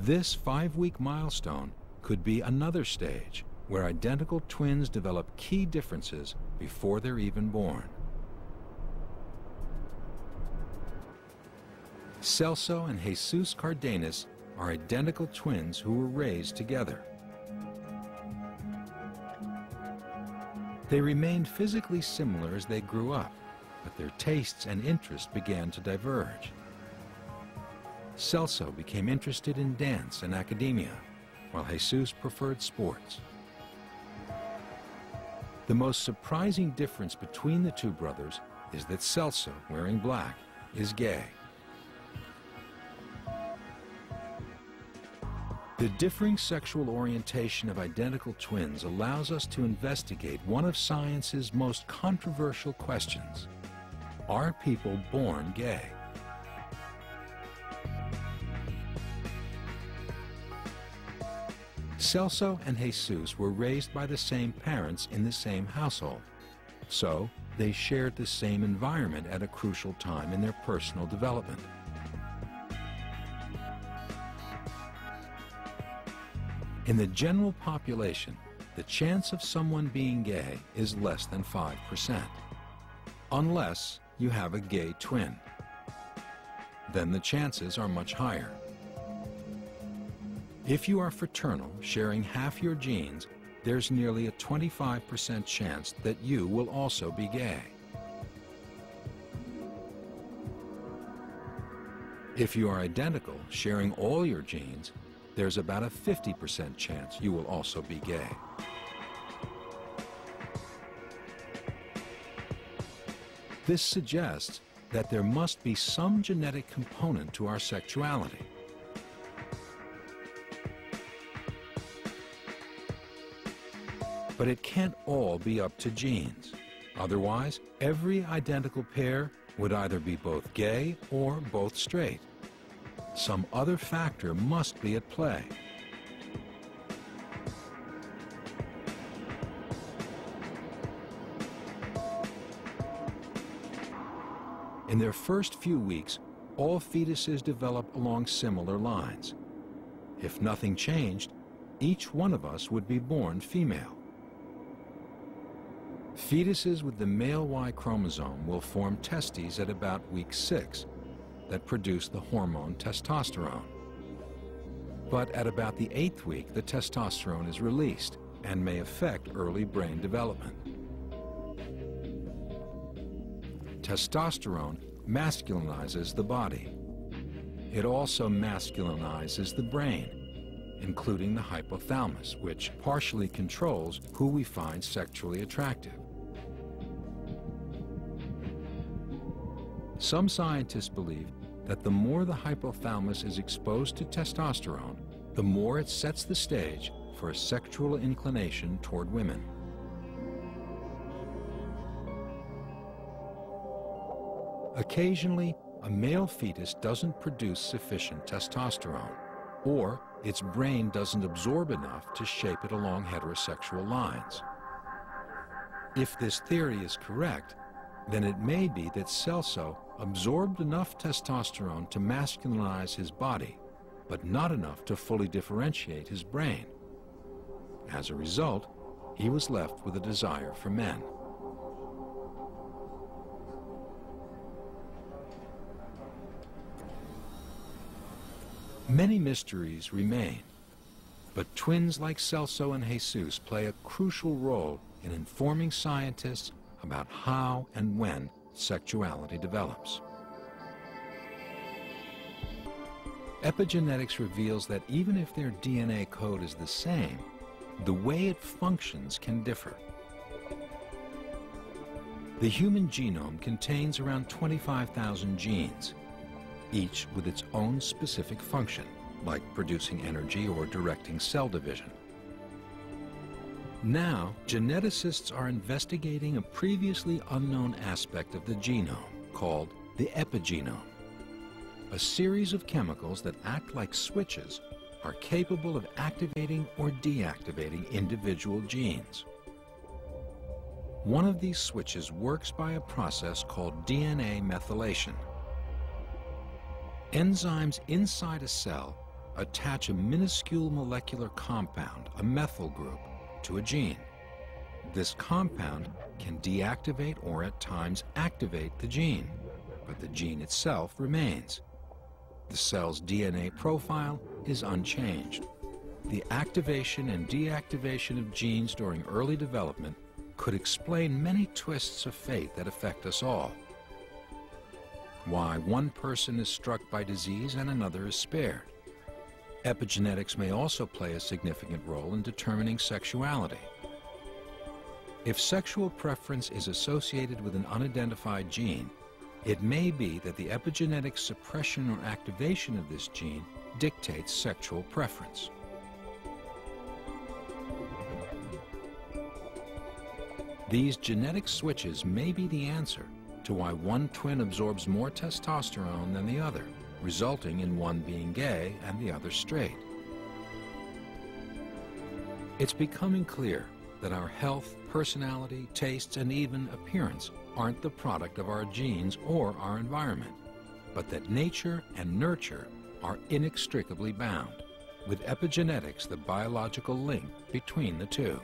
This 5-week milestone could be another stage where identical twins develop key differences before they're even born. Celso and Jesus Cardenas are identical twins who were raised together. They remained physically similar as they grew up, but their tastes and interests began to diverge. Celso became interested in dance and academia, while Jesus preferred sports. The most surprising difference between the two brothers is that Celso, wearing black, is gay. The differing sexual orientation of identical twins allows us to investigate one of science's most controversial questions. Are people born gay? Celso and Jesus were raised by the same parents in the same household, so they shared the same environment at a crucial time in their personal development. In the general population, the chance of someone being gay is less than 5%, unless you have a gay twin. Then the chances are much higher. If you are fraternal, sharing half your genes, there's nearly a 25% chance that you will also be gay. If you are identical, sharing all your genes, there's about a 50% chance you will also be gay. This suggests that there must be some genetic component to our sexuality. But it can't all be up to genes. Otherwise, every identical pair would either be both gay or both straight. Some other factor must be at play. In their first few weeks, all fetuses develop along similar lines. If nothing changed, each one of us would be born female. Fetuses with the male Y chromosome will form testes at about week 6 that produce the hormone testosterone. But at about the 8th week, the testosterone is released and may affect early brain development. Testosterone masculinizes the body. It also masculinizes the brain, including the hypothalamus, which partially controls who we find sexually attractive. Some scientists believe that the more the hypothalamus is exposed to testosterone, the more it sets the stage for a sexual inclination toward women. Occasionally, a male fetus doesn't produce sufficient testosterone, or its brain doesn't absorb enough to shape it along heterosexual lines. If this theory is correct, then it may be that Celso absorbed enough testosterone to masculinize his body, but not enough to fully differentiate his brain. As a result, he was left with a desire for men. Many mysteries remain, but twins like Celso and Jesus play a crucial role in informing scientists about how and when sexuality develops. Epigenetics reveals that even if their DNA code is the same, the way it functions can differ. The human genome contains around 25,000 genes, each with its own specific function, like producing energy or directing cell division. Now, geneticists are investigating a previously unknown aspect of the genome called the epigenome. A series of chemicals that act like switches are capable of activating or deactivating individual genes. One of these switches works by a process called DNA methylation. Enzymes inside a cell attach a minuscule molecular compound, a methyl group, to a gene. This compound can deactivate or at times activate the gene, but the gene itself remains. The cell's DNA profile is unchanged. The activation and deactivation of genes during early development could explain many twists of fate that affect us all. Why one person is struck by disease and another is spared. Epigenetics may also play a significant role in determining sexuality. If sexual preference is associated with an unidentified gene, it may be that the epigenetic suppression or activation of this gene dictates sexual preference. These genetic switches may be the answer to why one twin absorbs more testosterone than the other, resulting in one being gay and the other straight. It's becoming clear that our health, personality, tastes, and even appearance aren't the product of our genes or our environment, but that nature and nurture are inextricably bound, with epigenetics the biological link between the two.